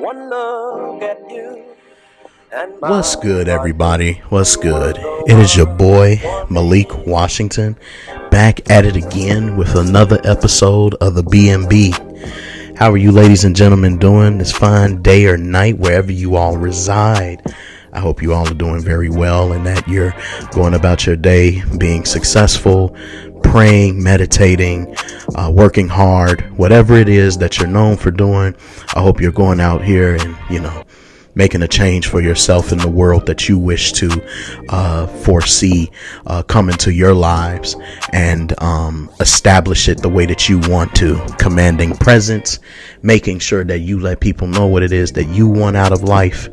One look at you. What's good, everybody? What's good? It is your boy, Malik Washington, back at it again with another episode of the B&B. How are you ladies and gentlemen doing this fine day or night, wherever you all reside? I hope you all are doing very well and that you're going about your day being successful, praying, meditating, working hard, whatever it is that you're known for doing. I hope you're going out here and, making a change for yourself in the world that you wish to foresee come into your lives and establish it the way that you want to, commanding presence, making sure that you let people know what it is that you want out of life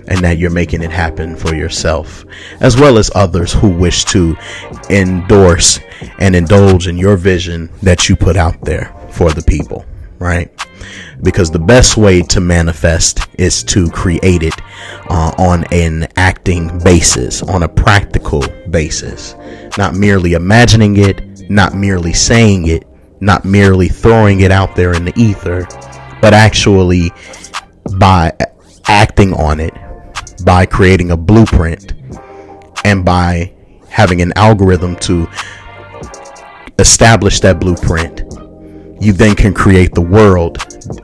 and that you're making it happen for yourself, as well as others who wish to endorse and indulge in your vision that you put out there for the people, right? Because the best way to manifest is to create it on an acting basis, on a practical basis, not merely imagining it, not merely saying it, not merely throwing it out there in the ether, but actually by acting on it, by creating a blueprint, and by having an algorithm to establish that blueprint. You then can create the world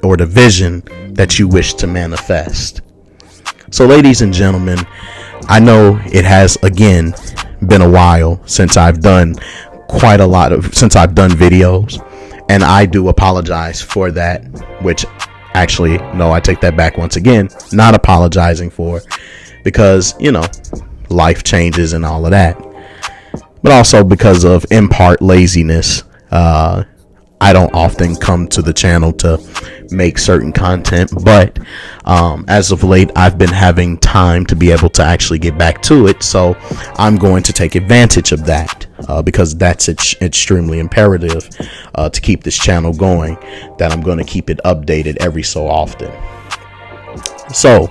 or the vision that you wish to manifest. So, ladies and gentlemen, I know it has again been a while since I've done videos, and I do apologize for that, which actually, no, I take that back once again, not apologizing for, because, life changes and all of that, but also because of in part laziness. I don't often come to the channel to make certain content, but as of late, I've been having time to be able to actually get back to it. So I'm going to take advantage of that because that's extremely imperative to keep this channel going, that I'm going to keep it updated every so often. So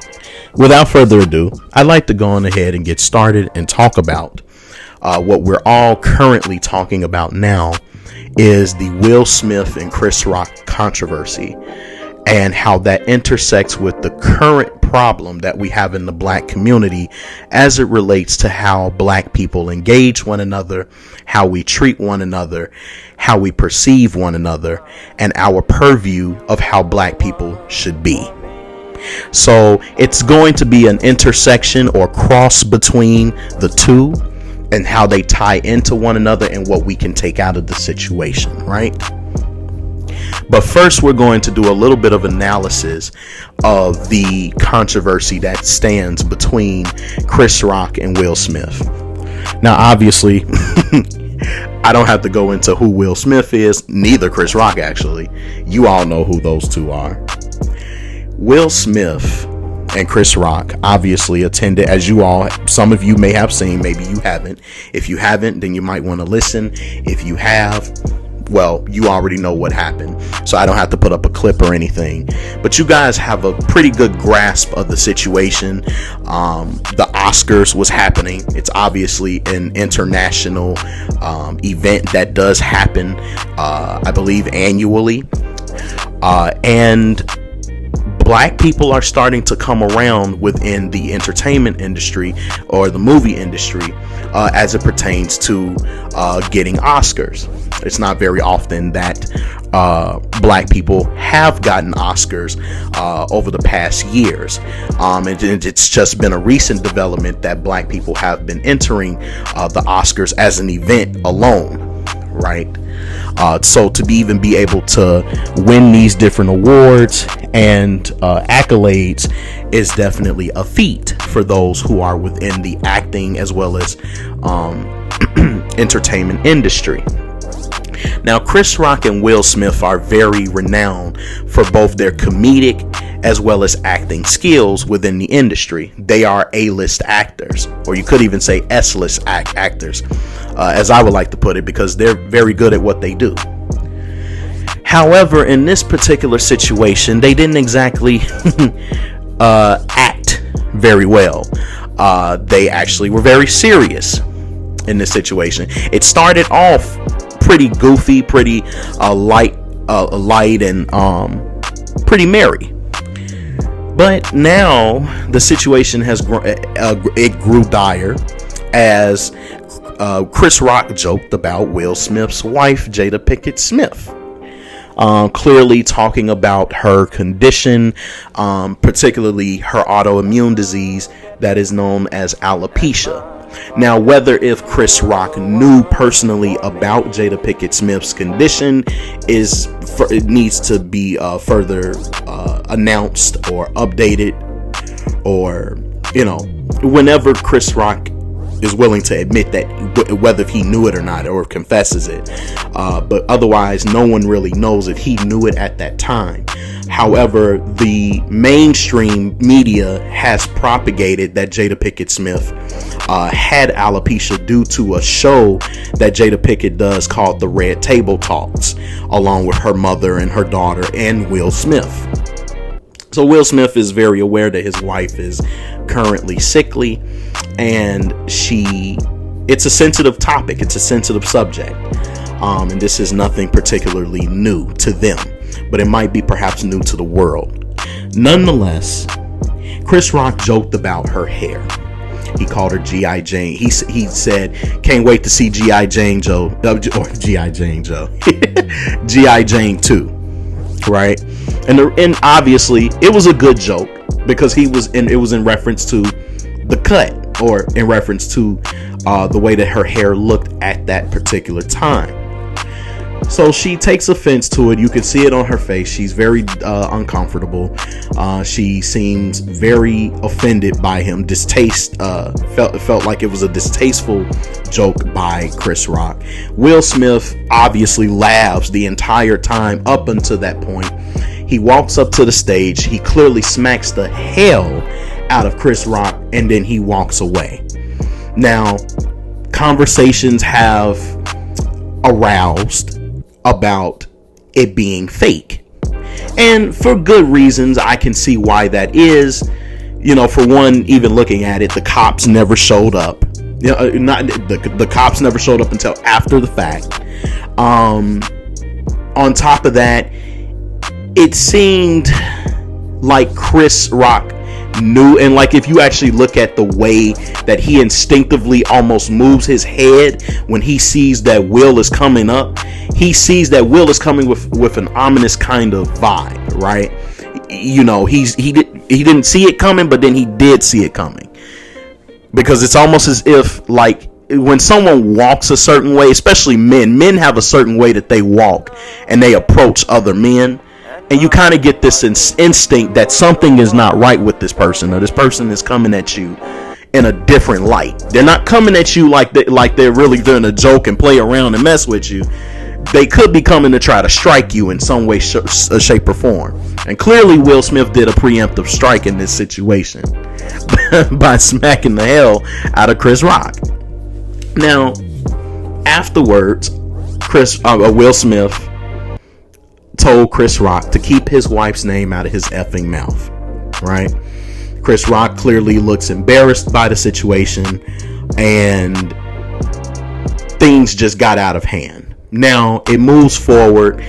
without further ado, I'd like to go on ahead and get started and talk about what we're all currently talking about now, is the Will Smith and Chris Rock controversy and how that intersects with the current problem that we have in the black community as it relates to how black people engage one another, how we treat one another, how we perceive one another, and our purview of how black people should be. So it's going to be an intersection or cross between the two, and how they tie into one another and what we can take out of the situation, right? But first, we're going to do a little bit of analysis of the controversy that stands between Chris Rock and Will Smith. Now, obviously, I don't have to go into who Will Smith is, neither Chris Rock, actually. You all know who those two are. Will Smith and Chris Rock obviously attended, as you all, some of you may have seen, maybe you haven't. If you haven't, then you might want to listen. If you have, well, you already know what happened, so I don't have to put up a clip or anything. But you guys have a pretty good grasp of the situation. The Oscars was happening. It's obviously an international event that does happen, I believe, annually. And black people are starting to come around within the entertainment industry or the movie industry as it pertains to getting Oscars. It's not very often that black people have gotten Oscars over the past years. And it's just been a recent development that black people have been entering the Oscars as an event alone, right? So to even be able to win these different awards and accolades is definitely a feat for those who are within the acting as well as entertainment industry. Now, Chris Rock and Will Smith are very renowned for both their comedic as well as acting skills within the industry. They are A-list actors, or you could even say S-list actors, as I would like to put it, because they're very good at what they do. However, in this particular situation, they didn't exactly act very well. They actually were very serious in this situation. It started off pretty goofy, pretty light and pretty merry. But now the situation has it grew dire as Chris Rock joked about Will Smith's wife, Jada Pinkett Smith. Clearly talking about her condition, particularly her autoimmune disease that is known as alopecia. Now, whether if Chris Rock knew personally about Jada Pinkett Smith's condition it needs to be further announced or updated, or whenever Chris Rock is willing to admit that, whether he knew it or not, or confesses it. But otherwise, no one really knows if he knew it at that time. However, the mainstream media has propagated that Jada Pinkett Smith had alopecia due to a show that Jada Pinkett does called The Red Table Talks, along with her mother and her daughter and Will Smith. So Will Smith is very aware that his wife is currently sickly, and it's a sensitive topic. It's a sensitive subject. And this is nothing particularly new to them, but it might be perhaps new to the world. Nonetheless, Chris Rock joked about her hair. He called her G.I. Jane. He said, "Can't wait to see G.I. Jane Joe," or G.I. Jane Joe, G.I. Jane 2, right? And obviously it was a good joke because it was in reference to the cut, or in reference to the way that her hair looked at that particular time. So she takes offense to it. You can see it on her face. She's very uncomfortable. She seems very offended by him. Felt like it was a distasteful joke by Chris Rock. Will Smith obviously laughs the entire time up until that point. He walks up to the stage. He clearly smacks the hell out of Chris Rock, and then he walks away. Now, conversations have aroused about it being fake, and for good reasons. I can see why that is. For one, even looking at it, the cops never showed up. The cops never showed up until after the fact. On top of that, it seemed like Chris Rock knew, and like if you actually look at the way that he instinctively almost moves his head when he sees that Will is coming up, he sees that Will is coming with an ominous kind of vibe, right? He didn't see it coming, but then he did see it coming, because it's almost as if, like, when someone walks a certain way, especially men have a certain way that they walk and they approach other men. And you kind of get this instinct that something is not right with this person, or this person is coming at you in a different light. They're not coming at you like they're really doing a joke and play around and mess with you. They could be coming to try to strike you in some way, shape, or form. And clearly Will Smith did a preemptive strike in this situation by smacking the hell out of Chris Rock. Now, afterwards, Will Smith told Chris Rock to keep his wife's name out of his effing mouth, right? Chris Rock clearly looks embarrassed by the situation, and things just got out of hand. Now it moves forward,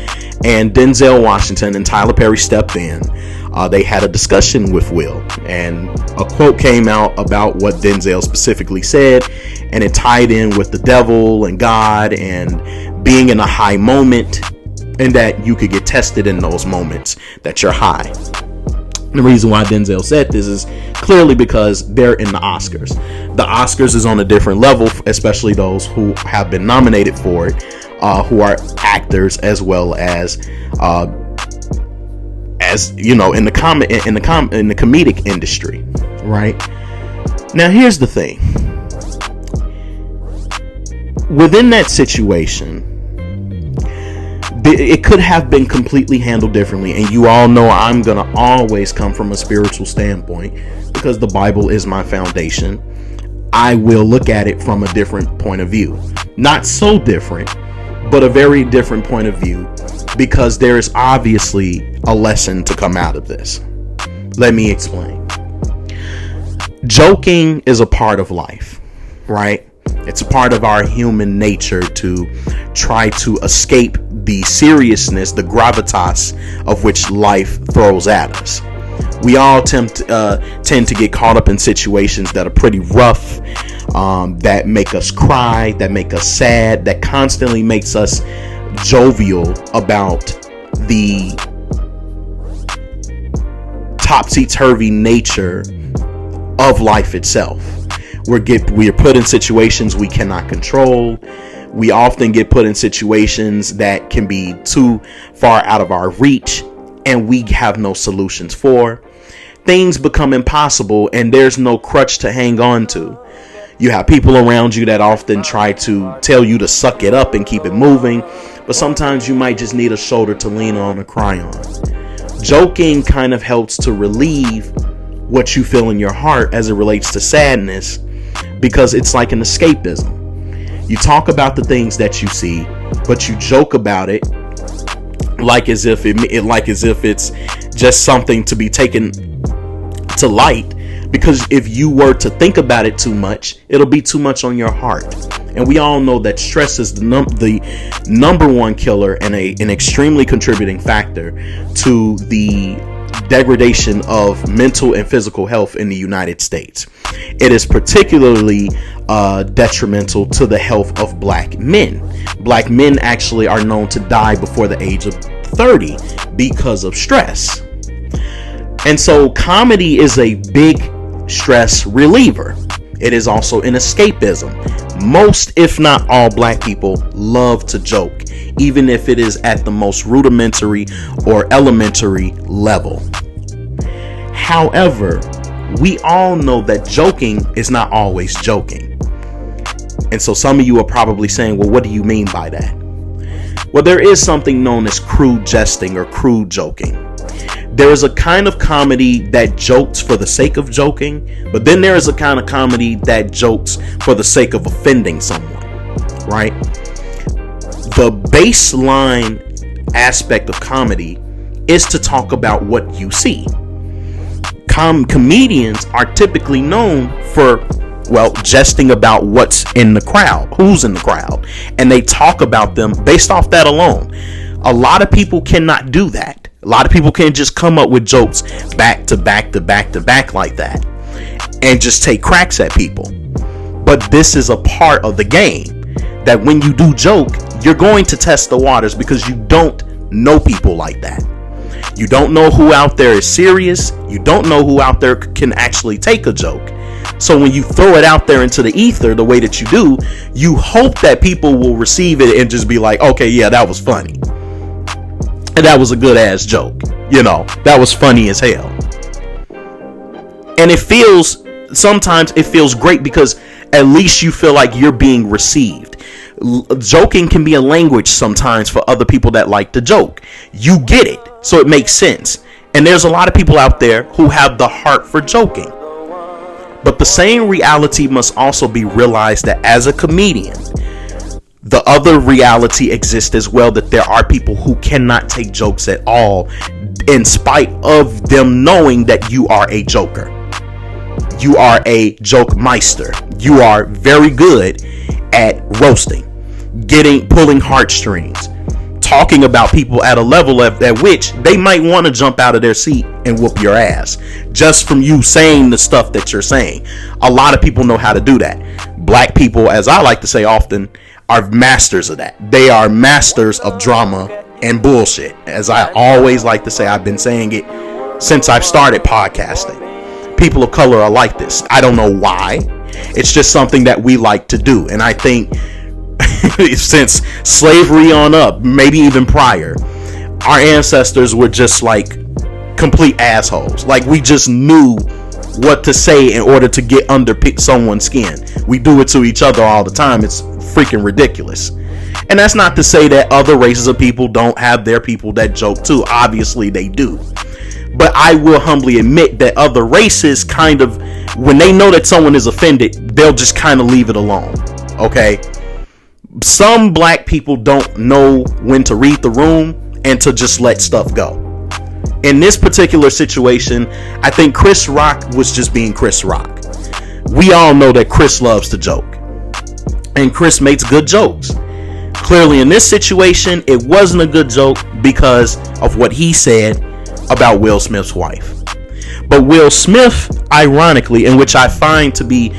and Denzel Washington and Tyler Perry stepped in. They had a discussion with Will, and a quote came out about what Denzel specifically said, and it tied in with the devil and God and being in a high moment, and that you could get tested in those moments that you're high. The reason why Denzel said this is clearly because they're in the Oscars. The Oscars is on a different level, especially those who have been nominated for it, who are actors as well as in the comedic industry, right? Now here's the thing. Within that situation, it could have been completely handled differently, and you all know I'm gonna always come from a spiritual standpoint because the Bible is my foundation. I will look at it from a different point of view, not so different, but a very different point of view, because there is obviously a lesson to come out of this. Let me explain. Joking is a part of life, right? It's a part of our human nature to try to escape the seriousness, the gravitas of which life throws at us. We all tend to get caught up in situations that are pretty rough, that make us cry, that make us sad, that constantly makes us jovial about the topsy-turvy nature of life itself. We are put in situations we cannot control. We often get put in situations that can be too far out of our reach and we have no solutions for. Things become impossible and there's no crutch to hang on to. You have people around you that often try to tell you to suck it up and keep it moving, but sometimes you might just need a shoulder to lean on or cry on. Joking kind of helps to relieve what you feel in your heart as it relates to sadness, because it's like an escapism. You talk about the things that you see, but you joke about it like as if it's just something to be taken to light, because if you were to think about it too much, it'll be too much on your heart. And we all know that stress is the number one killer and an extremely contributing factor to the degradation of mental and physical health in the United States. It is particularly detrimental to the health of black men. Black men actually are known to die before the age of 30 because of stress. And so comedy is a big stress reliever. It is also an escapism. Most, if not all, black people love to joke, even if it is at the most rudimentary or elementary level. However, we all know that joking is not always joking. And so some of you are probably saying, well, what do you mean by that? Well, there is something known as crude jesting or crude joking. There is a kind of comedy that jokes for the sake of joking, but then there is a kind of comedy that jokes for the sake of offending someone, right? The baseline aspect of comedy is to talk about what you see. Comedians are typically known for, jesting about what's in the crowd, who's in the crowd, and they talk about them based off that alone. A lot of people cannot do that. A lot of people can't just come up with jokes back to back to back to back like that and just take cracks at people. But this is a part of the game, that when you do joke, you're going to test the waters, because you don't know people like that. You don't know who out there is serious. You don't know who out there can actually take a joke. So when you throw it out there into the ether the way that you do, you hope that people will receive it and just be like, okay, yeah, that was funny. And that was a good ass joke. That was funny as hell. And sometimes it feels great, because at least you feel like you're being received. Joking can be a language sometimes for other people that like to joke. You get it, so it makes sense. And there's a lot of people out there who have the heart for joking. But the same reality must also be realized, that as a comedian, the other reality exists as well, that there are people who cannot take jokes at all, in spite of them knowing that you are a joker. You are a joke meister. You are very good at roasting, pulling heartstrings, talking about people at a level at which they might want to jump out of their seat and whoop your ass just from you saying the stuff that you're saying. A lot of people know how to do that. Black people, as I like to say often, are masters of that. They are masters of drama and bullshit. As I always like to say, I've been saying it since I've started podcasting. People of color are like this. I don't know why. It's just something that we like to do. And I think since slavery on up, maybe even prior, our ancestors were just like complete assholes. Like, we just knew what to say in order to get under someone's skin. We do it to each other all the time. It's freaking ridiculous. And that's not to say that other races of people don't have their people that joke too. Obviously they do. But I will humbly admit that other races kind of, when they know that someone is offended, they'll just kind of leave it alone. Okay? Some black people don't know when to read the room and to just let stuff go. In this particular situation, I think Chris Rock was just being Chris Rock. We all know that Chris loves to joke, and Chris makes good jokes. Clearly in this situation, it wasn't a good joke because of what he said about Will Smith's wife. But Will Smith, ironically, in which I find to be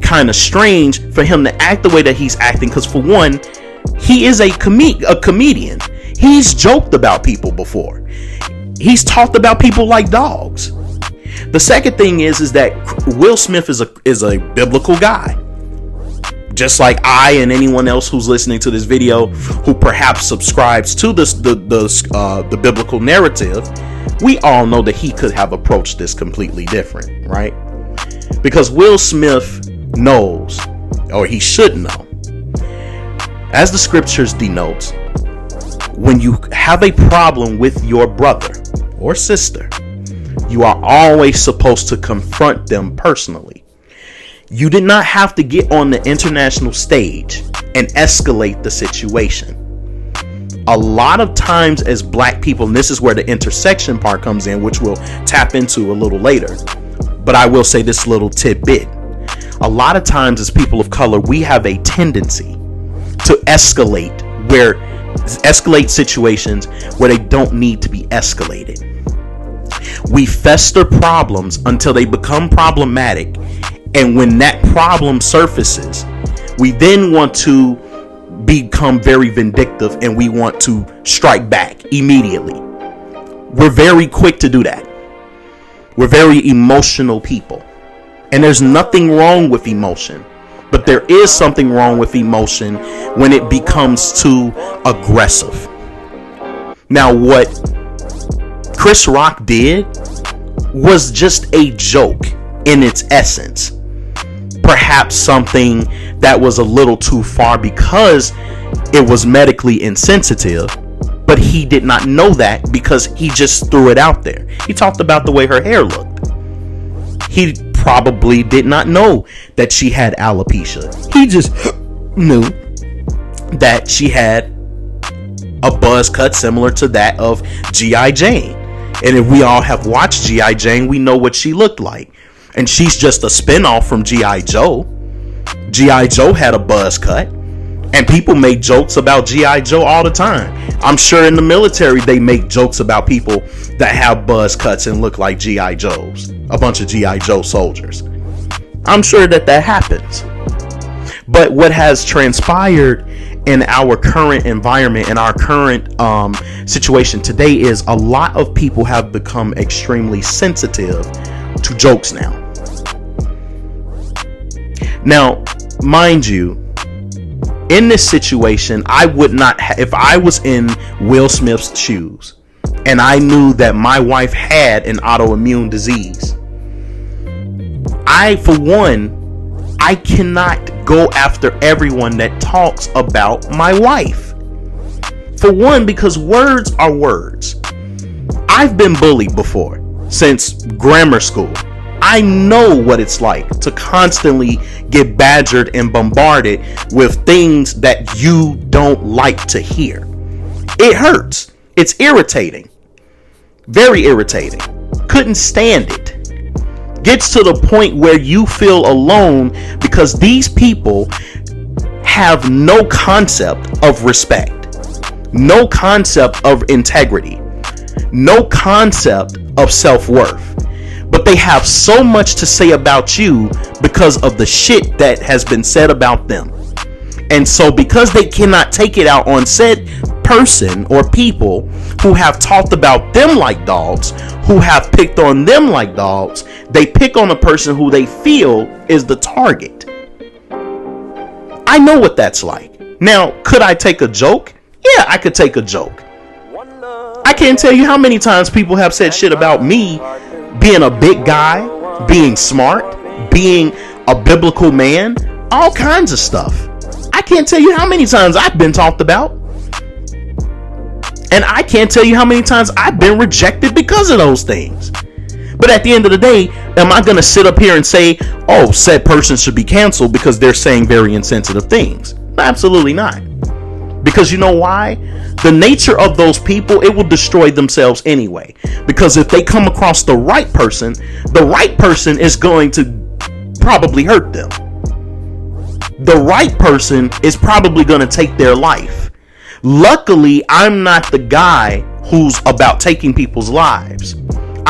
kind of strange for him to act the way that he's acting, because for one, he is a comedian. He's joked about people before. He's talked about people like dogs. The second thing is that Will Smith is a biblical guy. Just like I and anyone else who's listening to this video who perhaps subscribes to the biblical narrative, we all know that he could have approached this completely different, right? Because Will Smith knows, or he should know, as the scriptures denotes, when you have a problem with your brother or sister, you are always supposed to confront them personally. You did not have to get on the international stage and escalate the situation. A lot of times as black people, and this is where the intersection part comes in, which we'll tap into a little later, but I will say this little tidbit. A lot of times as people of color, we have a tendency to escalate situations where they don't need to be escalated. We fester problems until they become problematic, and when that problem surfaces, we then want to become very vindictive and we want to strike back immediately. We're very quick to do that. We're very emotional people, and there's nothing wrong with emotion. But there is something wrong with emotion when it becomes too aggressive. Now, what Chris Rock did was just a joke in its essence. Perhaps something that was a little too far because it was medically insensitive, but he did not know that because he just threw it out there. He talked about the way her hair looked. He probably did not know that she had alopecia. He just knew that she had a buzz cut similar to that of G.I. Jane. And if we all have watched G.I. Jane, we know what she looked like. And she's just a spinoff from G.I. Joe. G.I. Joe had a buzz cut. And people make jokes about G.I. Joe all the time. I'm sure in the military they make jokes about people that have buzz cuts and look like G.I. Joes. A bunch of G.I. Joe soldiers. I'm sure that happens. But what has transpired in our current environment, in our current situation today, is a lot of people have become extremely sensitive to jokes now. Now, mind you, in this situation, I would not if I was in Will Smith's shoes and I knew that my wife had an autoimmune disease, for one, I cannot go after everyone that talks about my wife. For one, because words are words. I've been bullied before since grammar school. I know what it's like to constantly get badgered and bombarded with things that you don't like to hear. It hurts. It's irritating. Very irritating. Couldn't stand it. Gets to the point where you feel alone because these people have no concept of respect, no concept of integrity, no concept of self-worth. But they have so much to say about you because of the shit that has been said about them. And so because they cannot take it out on said person or people who have talked about them like dogs, who have picked on them like dogs, they pick on a person who they feel is the target. I know what that's like. Now, could I take a joke? Yeah, I could take a joke. I can't tell you how many times people have said shit about me being a big guy, being smart, being a biblical man, all kinds of stuff. I can't tell you how many times I've been talked about. And I can't tell you how many times I've been rejected because of those things. But at the end of the day, am I going to sit up here and say, oh, said person should be canceled because they're saying very insensitive things? Absolutely not. Because you know why? The nature of those people, it will destroy themselves anyway. Because if they come across the right person is going to probably hurt them. The right person is probably going to take their life. Luckily, I'm not the guy who's about taking people's lives.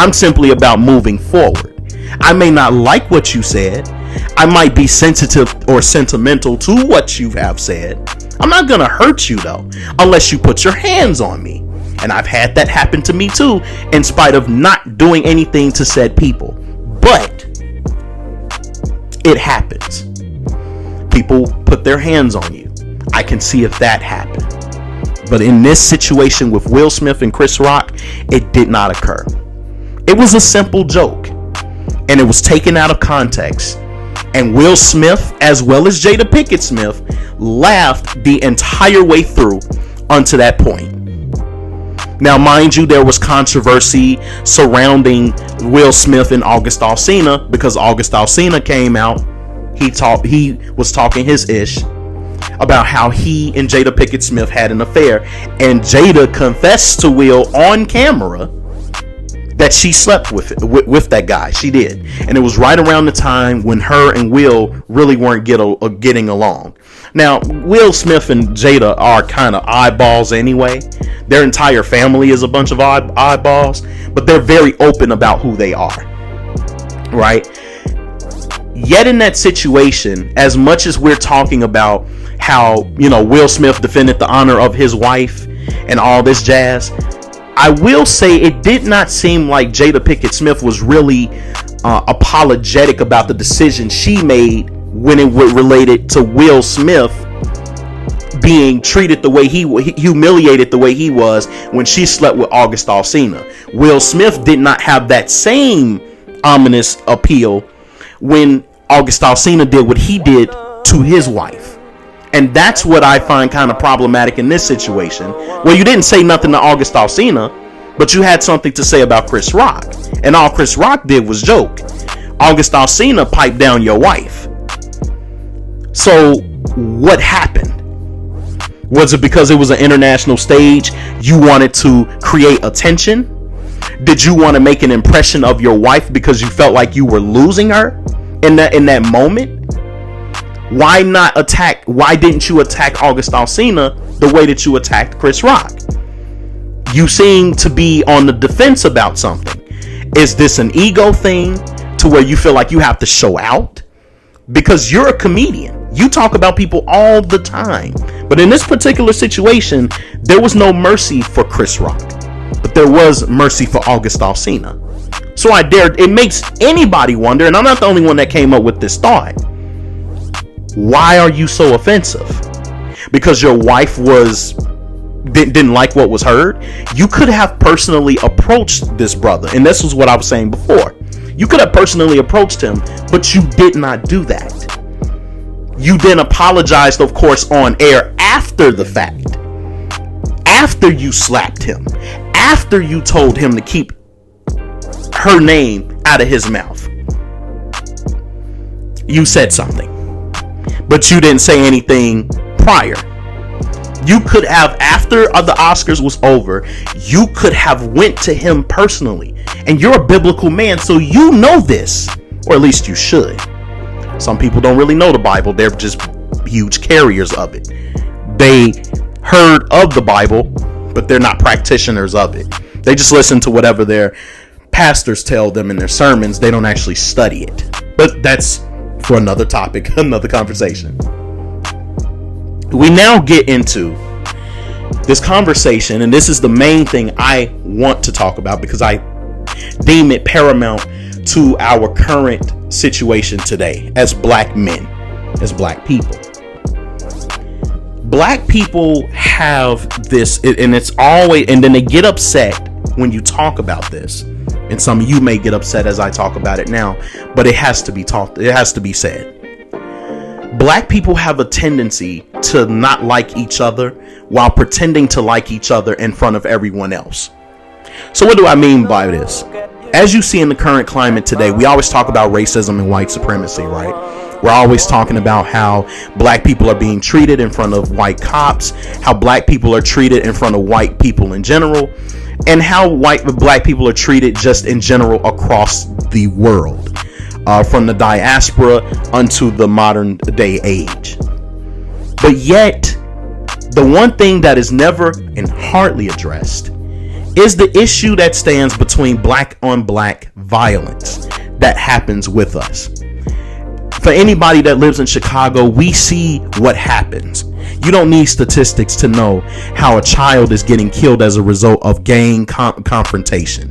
I'm simply about moving forward. I may not like what you said. I might be sensitive or sentimental to what you have said. I'm not going to hurt you though, unless you put your hands on me. And I've had that happen to me too, in spite of not doing anything to said people. But it happens. People put their hands on you. I can see if that happened. But in this situation with Will Smith and Chris Rock, it did not occur. It was a simple joke, and it was taken out of context. And Will Smith, as well as Jada Pinkett Smith, laughed the entire way through unto that point. Now, mind you, there was controversy surrounding Will Smith and August Alsina, because August Alsina came out. He was talking his ish about how he and Jada Pinkett Smith had an affair, and Jada confessed to Will on camera that she slept with that guy. She did, and it was right around the time when her and Will really weren't getting along. Now, Will Smith and Jada are kind of eyeballs anyway. Their entire family is a bunch of eyeballs, but they're very open about who they are, right? Yet in that situation, as much as we're talking about how, Will Smith defended the honor of his wife and all this jazz, I will say it did not seem like Jada Pinkett Smith was really apologetic about the decision she made when it related to Will Smith being treated the way humiliated the way he was when she slept with August Alsina. Will Smith did not have that same ominous appeal when August Alsina did what he did to his wife. And that's what I find kind of problematic in this situation. Well, you didn't say nothing to August Alsina, but you had something to say about Chris Rock. And all Chris Rock did was joke. August Alsina piped down your wife. So what happened? Was it because it was an international stage? You wanted to create attention? Did you want to make an impression of your wife because you felt like you were losing her in that moment? Why didn't you attack August Alsina the way that you attacked Chris Rock? You seem to be on the defense about something. Is this an ego thing to where you feel like you have to show out? Because you're a comedian. You talk about people all the time. But in this particular situation, there was no mercy for Chris Rock, but there was mercy for August Alsina. So it makes anybody wonder, and I'm not the only one that came up with this thought. Why are you so offensive? Because your wife didn't like what was heard? You could have personally approached this brother, and this was what I was saying before. You could have personally approached him, but you did not do that. You then apologized, of course, on air after the fact. After you slapped him. After you told him to keep her name out of his mouth. You said something. But you didn't say anything prior. You could have, after the Oscars was over, you could have went to him personally. And you're a biblical man, so you know this. Or at least you should. Some people don't really know the Bible. They're just huge carriers of it. They heard of the Bible, but they're not practitioners of it. They just listen to whatever their pastors tell them in their sermons. They don't actually study it. But that's for another topic, another conversation. We now get into this conversation, and this is the main thing I want to talk about because I deem it paramount to our current situation today as black men, as black people. Black people have this, and it's always, and then they get upset when you talk about this. And some of you may get upset as I talk about it now, but it has to be talked, it has to be said. Black people have a tendency to not like each other while pretending to like each other in front of everyone else. So what do I mean by this? As you see in the current climate today, we always talk about racism and white supremacy, right? We're always talking about how black people are being treated in front of white cops, how black people are treated in front of white people in general, and how black people are treated just in general across the world, from the diaspora unto the modern day age. But yet, the one thing that is never and hardly addressed is the issue that stands between black on black violence that happens with us. For anybody that lives in Chicago, we see what happens. You don't need statistics to know how a child is getting killed as a result of gang confrontation.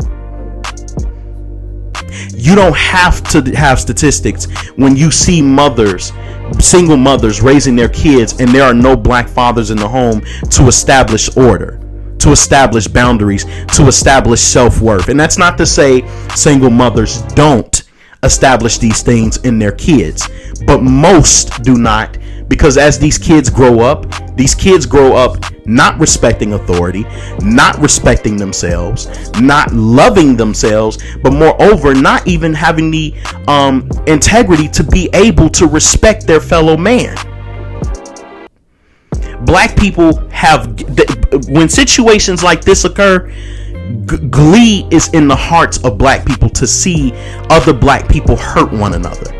You don't have to have statistics when you see mothers, single mothers raising their kids, and there are no black fathers in the home to establish order, to establish boundaries, to establish self-worth. And that's not to say single mothers don't establish these things in their kids, but most do not, because as these kids grow up not respecting authority, not respecting themselves, not loving themselves, but moreover not even having the integrity to be able to respect their fellow man. Black people have, when situations like this occur, glee is in the hearts of black people to see other black people hurt one another.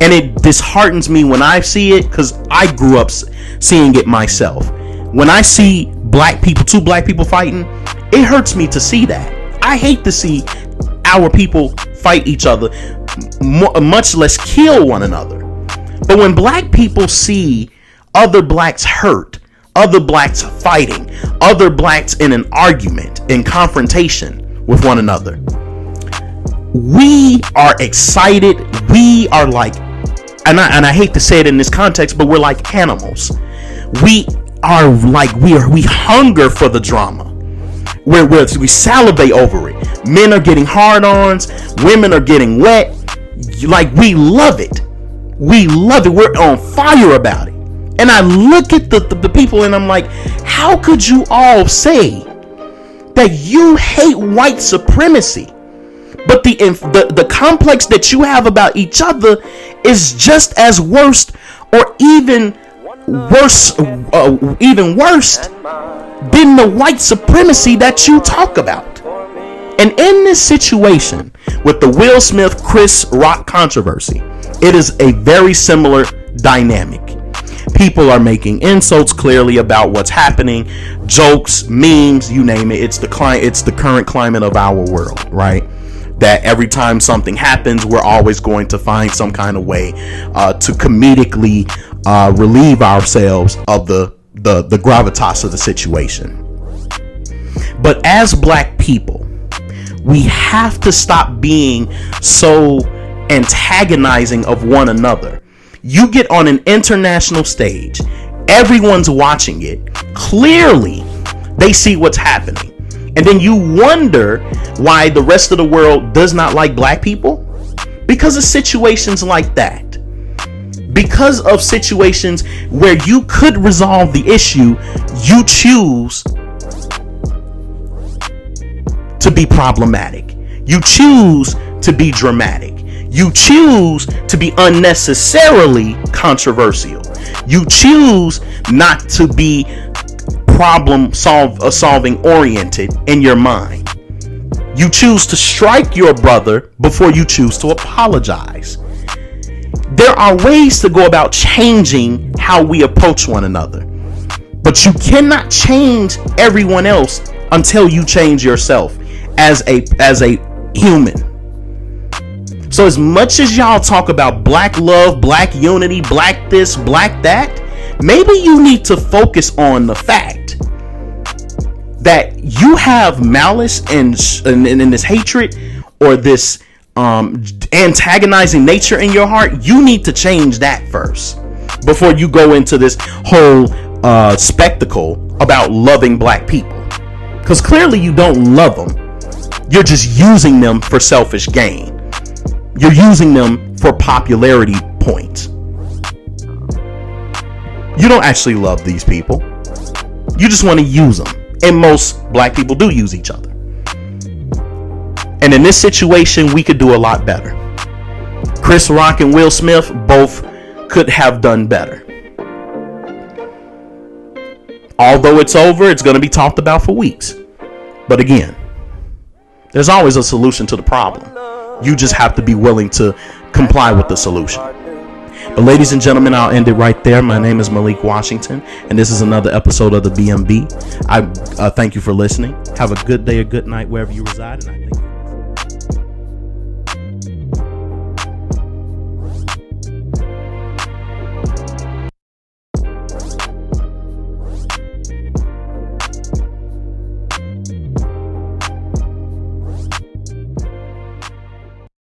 And it disheartens me when I see it, because I grew up seeing it myself. When I see two black people fighting, it hurts me to see that. I hate to see our people fight each other, much less kill one another. But when black people see other blacks hurt, other blacks fighting, other blacks in an argument, in confrontation with one another, we are excited. We are like, and I hate to say it in this context, but we're like animals. We are like, we hunger for the drama. We salivate over it. Men are getting hard-ons. Women are getting wet. Like, we love it. We love it. We're on fire about it. And I look at the people and I'm like, how could you all say that you hate white supremacy, but the complex that you have about each other is just as worse, or even worse than the white supremacy that you talk about? And in this situation with the Will Smith Chris Rock controversy, it is a very similar dynamic. People are making insults clearly about what's happening, jokes, memes, you name it. It's the current climate of our world, right? That every time something happens, we're always going to find some kind of way to comedically relieve ourselves of the gravitas of the situation. But as black people, we have to stop being so antagonizing of one another. You get on an international stage, everyone's watching it. Clearly, they see what's happening. And then you wonder why the rest of the world does not like black people? Because of situations like that. Because of situations where you could resolve the issue, you choose to be problematic. You choose to be dramatic. You choose to be unnecessarily controversial. You choose not to be solving oriented in your mind. You choose to strike your brother before you choose to apologize. There are ways to go about changing how we approach one another, but you cannot change everyone else until you change yourself as a human. So as much as y'all talk about black love, black unity, black this, black that, maybe you need to focus on the fact that you have malice and this hatred or this antagonizing nature in your heart. You need to change that first before you go into this whole spectacle about loving black people. Because clearly you don't love them. You're just using them for selfish gain. You're using them for popularity points. You don't actually love these people. You just want to use them. And most black people do use each other. And in this situation, we could do a lot better. Chris Rock and Will Smith both could have done better. Although it's over, it's going to be talked about for weeks. But again, there's always a solution to the problem. You just have to be willing to comply with the solution. But ladies and gentlemen, I'll end it right there. My name is Malik Washington, and this is another episode of the BMB. I thank you for listening. Have a good day or good night wherever you reside, and I thank you.